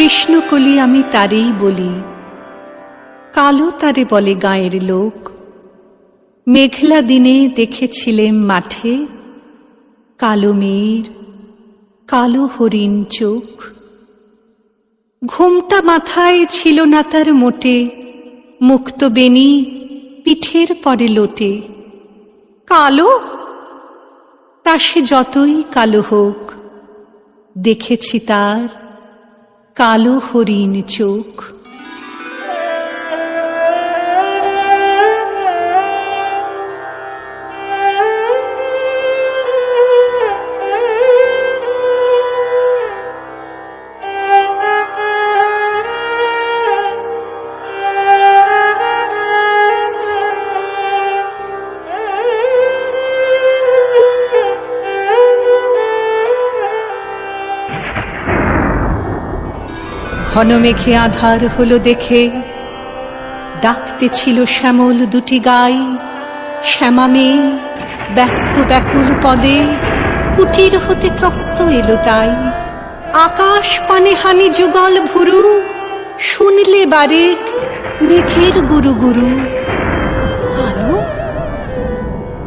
কৃষ্ণকলি আমি তারেই বলি, কালো তারে বলে গাঁয়ের লোক। মেঘলা দিনে দেখেছিলেম মাঠে, কালো মেয়ের কালো হরিণ চোখ। ঘোমটা মাথায় ছিল না তার মোটে, মুক্ত বেনি পিঠের পরে লোটে। কালো, তা সে যতই কালো হোক, দেখেছি তার কালো হরিণ চোখ। ঘন মেঘে আধার হলো দেখে, ডাকতে ছিল শ্যামল দুটি গাই। শ্যামা মেয়ে ব্যস্ত ব্যাকুল পদে, কুটির হতে ত্রস্ত এলো তাই। আকাশ পানে হানি যুগল ভুরু, শুনলে বারেক মেঘের গুরু গুরু। কালো,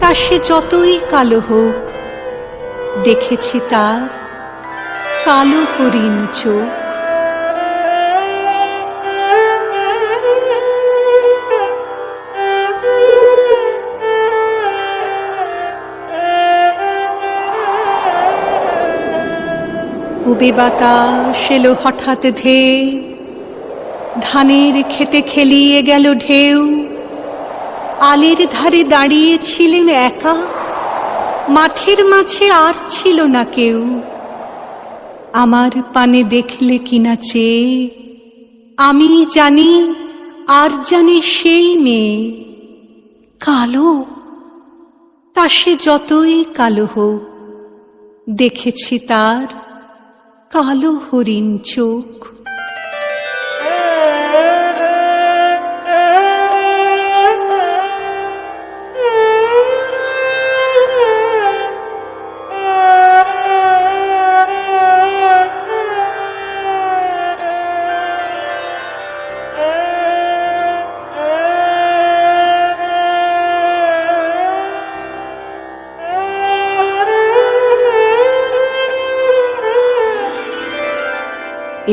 তা সে যতই কালো হোক, দেখেছি তার কালো হরিণ চোখ। উবে বাতাস এলো হঠাৎ ধেয়ে, ধানের খেতে খেলিয়ে গেল ঢেউ। আলের ধারে দাঁড়িয়েছিলেম একা, মাঠের মাঝে আর ছিল না কেউ। আমার পানে দেখলে কিনা চেয়ে, আমি জানি আর জানে সেই মেয়ে। কালো, তা সে যতই কালো হোক, দেখেছি তার কালো হরিণ চোখ।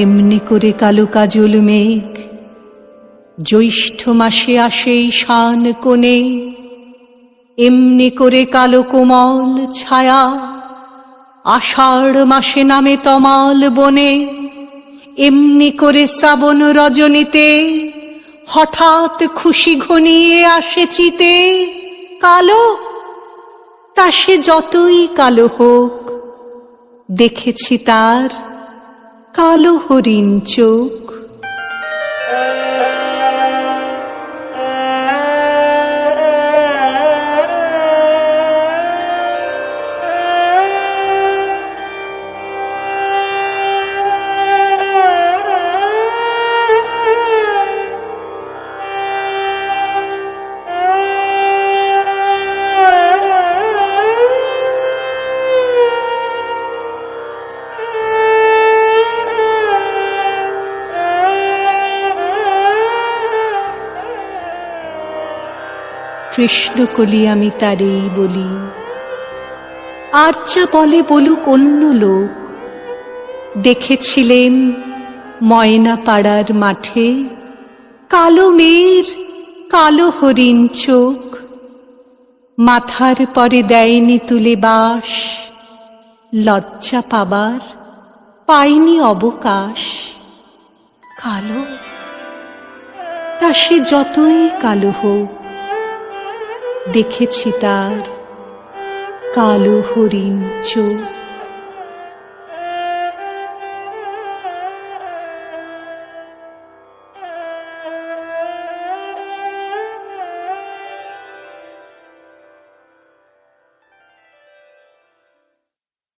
এমনি করে কালো কাজল মেঘ জ্যৈষ্ঠ মাসে আসে ঈশান কোণে। এমনি করে কালো কোমল ছায়া আষাঢ় মাসে নামে তমাল বনে। এমনি করে শ্রাবণ রজনীতে হঠাৎ খুশি ঘনিয়ে আসে চিতে। কালো, তা সে যতই কালো হোক, দেখেছি তার কালো হরিণ চোখ। কৃষ্ণকলি আমি তারেই বলি, আর যা বলে বলুক অন্য লোক। দেখেছিলেন ময়না পাড়ার মাঠে, কালো মেয়ের কালো হরিণ চোখ। মাথার পরে দেয়নি তুলে বাস, লজ্জা পাবার পাইনি অবকাশ। কালো, তা সে যতই কালো হোক, দেখেছি তার কালো হরিণ চোখ।